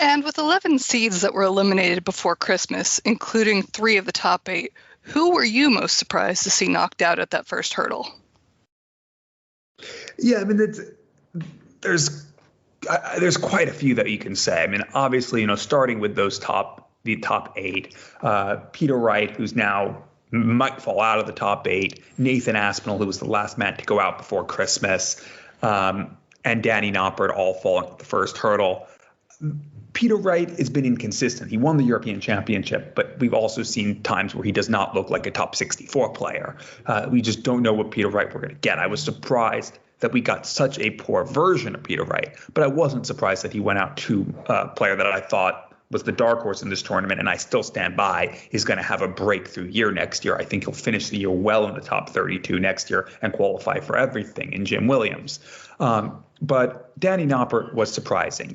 And with 11 seeds that were eliminated before Christmas, including 3 of the top 8, who were you most surprised to see knocked out at that first hurdle? Yeah, I mean, there's quite a few that you can say. I mean, obviously, starting with the top 8, Peter Wright, who's now might fall out of the top 8, Nathan Aspinall, who was the last man to go out before Christmas, and Danny Noppert all falling at the first hurdle. Peter Wright has been inconsistent. He won the European Championship, but we've also seen times where he does not look like a top 64 player. We just don't know what Peter Wright we're going to get. I was surprised that we got such a poor version of Peter Wright, but I wasn't surprised that he went out to a player that I thought was the dark horse in this tournament, and I still stand by, is going to have a breakthrough year next year. I think he'll finish the year well in the top 32 next year and qualify for everything in Jim Williams. But Danny Noppert was surprising.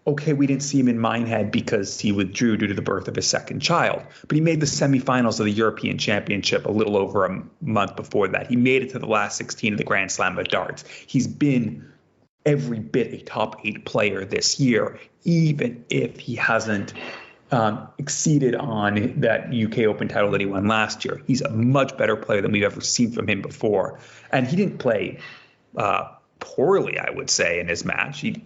Okay, we didn't see him in Minehead because he withdrew due to the birth of his second child, but he made the semifinals of the European Championship a little over a month before that. He made it to the last 16 of the Grand Slam of darts. He's been every bit a top 8 player this year, even if he hasn't exceeded on that UK Open title that he won last year. He's a much better player than we've ever seen from him before. And he didn't play poorly, I would say, in his match. He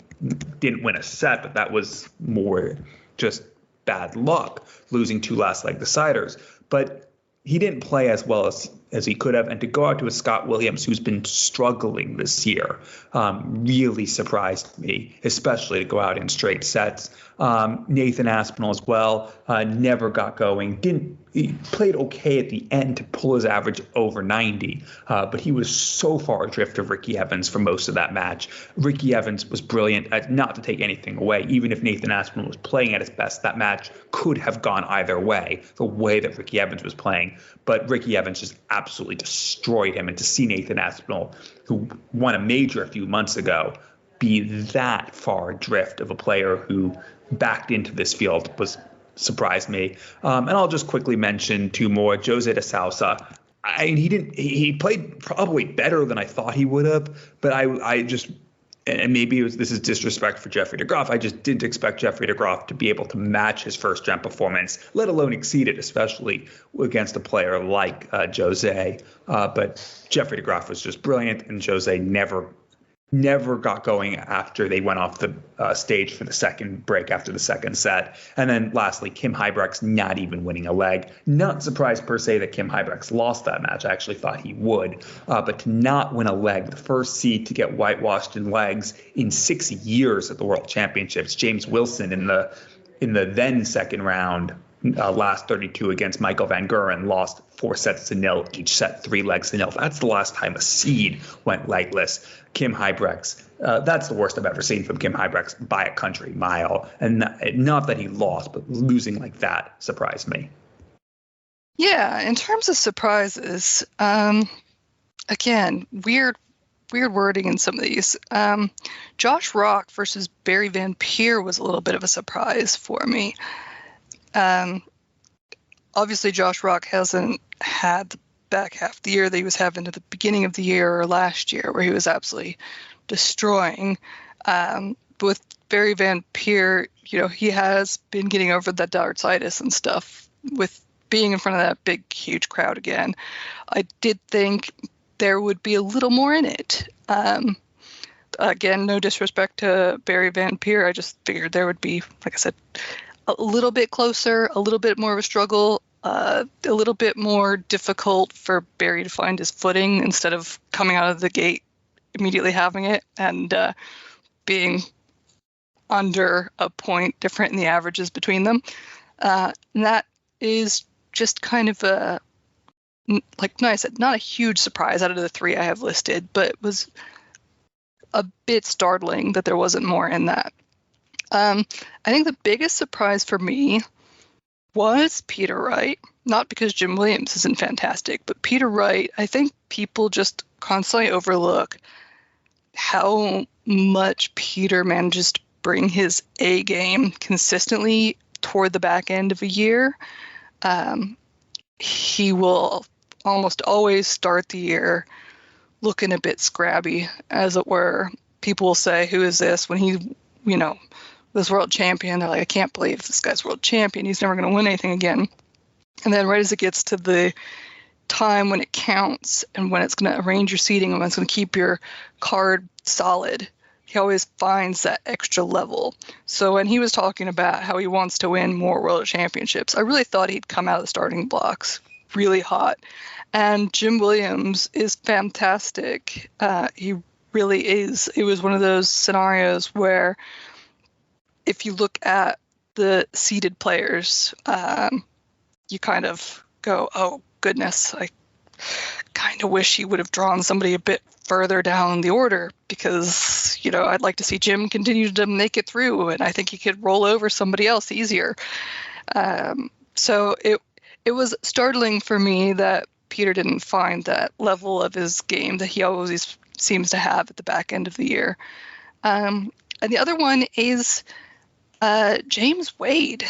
didn't win a set, but that was more just bad luck, losing 2 last leg deciders. But he didn't play as well as he could have. And to go out to a Scott Williams, who's been struggling this year, really surprised me, especially to go out in straight sets. Nathan Aspinall as well, never got going. He played okay at the end to pull his average over 90, but he was so far adrift of Ricky Evans for most of that match. Ricky Evans was brilliant, not to take anything away. Even if Nathan Aspinall was playing at his best, that match could have gone either way, the way that Ricky Evans was playing. But Ricky Evans just absolutely destroyed him. And to see Nathan Aspinall, who won a major a few months ago, be that far adrift of a player who backed into this field surprised me. And I'll just quickly mention 2 more. Jose de Sousa. He played probably better than I thought he would have, but I just, and maybe this is disrespect for Jeffrey de Graaf, I just didn't expect Jeffrey de Graaf to be able to match his first jump performance, let alone exceed it, especially against a player like Jose. But Jeffrey de Graaf was just brilliant, and Jose never got going after they went off the stage for the second break after the second set. And then lastly, Kim Huybrechts not even winning a leg. Not surprised per se that Kim Huybrechts lost that match. I actually thought he would. But to not win a leg, the first seed to get whitewashed in legs in 6 years at the World Championships. James Wilson in the then second round, last 32 against Michael Van Guren, lost 4-0, each set 3 legs to nil. That's the last time a seed went legless. Kim Huybrechts, that's the worst I've ever seen from Kim Huybrechts by a country mile. And not that he lost, but losing like that surprised me. Yeah, in terms of surprises, again, weird wording in some of these. Josh Rock versus Barry Van Peer was a little bit of a surprise for me. Obviously, Josh Rock hasn't had the back half of the year that he was having at the beginning of the year or last year, where he was absolutely destroying. But with Barry Van Peer, he has been getting over the dartsitis and stuff with being in front of that big, huge crowd again. I did think there would be a little more in it. Again, no disrespect to Barry Van Peer. I just figured there would be, like I said, a little bit closer, a little bit more of a struggle, a little bit more difficult for Barry to find his footing instead of coming out of the gate immediately having it and being under a point different in the averages between them. And that is just kind of like I said, not a huge surprise out of the 3 I have listed, but it was a bit startling that there wasn't more in that. I think the biggest surprise for me was Peter Wright, not because Jim Williams isn't fantastic, but Peter Wright. I think people just constantly overlook how much Peter manages to bring his A game consistently toward the back end of a year. He will almost always start the year looking a bit scrabby, as it were. People will say, who is this? When he, was world champion. They're like, I can't believe this guy's world champion. He's never going to win anything again. And then right as it gets to the time when it counts and when it's going to arrange your seating and when it's going to keep your card solid, he always finds that extra level. So when he was talking about how he wants to win more world championships, I really thought he'd come out of the starting blocks really hot. And Jim Williams is fantastic. He really is. It was one of those scenarios where if you look at the seeded players, you kind of go, oh, goodness, I kind of wish he would have drawn somebody a bit further down the order because, you know, I'd like to see Jim continue to make it through, and I think he could roll over somebody else easier. So it was startling for me that Peter didn't find that level of his game that he always seems to have at the back end of the year. And the other one is James Wade.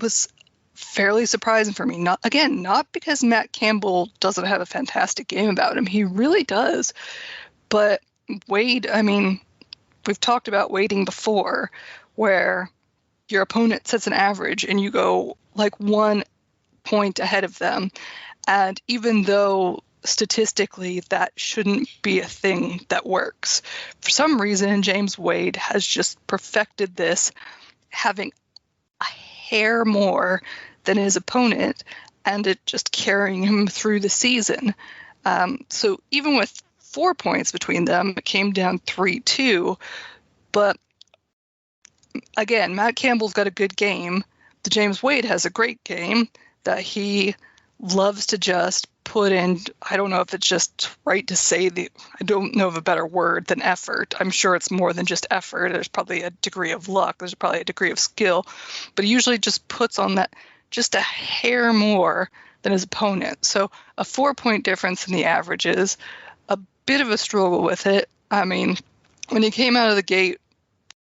Was fairly surprising for me. Not because Matt Campbell doesn't have a fantastic game about him. He really does. But Wade, I mean, we've talked about waiting before, where your opponent sets an average and you go like 1 point ahead of them. And even though statistically that shouldn't be a thing that works, for some reason James Wade has just perfected this, having a hair more than his opponent, and it just carrying him through the season. So even with 4 points between them, it came down 3-2. But again, Matt Campbell's got a good game. The James Wade has a great game that he loves to just put in. I don't know if it's just right to say I don't know of a better word than effort. I'm sure it's more than just effort. There's probably a degree of luck. There's probably a degree of skill. But he usually just puts on that just a hair more than his opponent. So a 4-point difference in the averages, a bit of a struggle with it. I mean, when he came out of the gate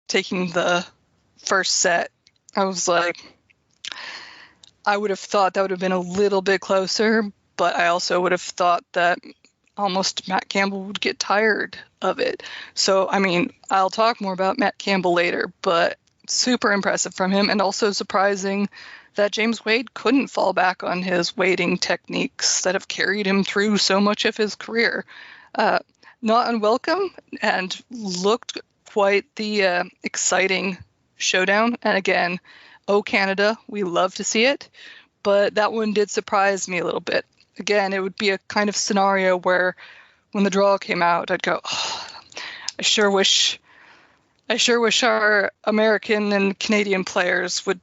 taking the first set, I was like, I would have thought that would have been a little bit closer, but I also would have thought that almost Matt Campbell would get tired of it. So, I mean, I'll talk more about Matt Campbell later, but super impressive from him, and also surprising that James Wade couldn't fall back on his waiting techniques that have carried him through so much of his career. Not unwelcome, and looked quite the exciting showdown. And again, Canada, we love to see it, but that one did surprise me a little bit. Again, it would be a kind of scenario where when the draw came out, I'd go, oh, I sure wish our American and Canadian players would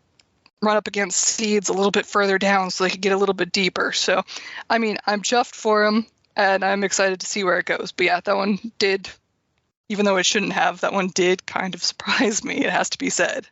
run up against seeds a little bit further down so they could get a little bit deeper. So, I mean, I'm chuffed for him, and I'm excited to see where it goes. But yeah, that one did, even though it shouldn't have, that one did kind of surprise me, it has to be said.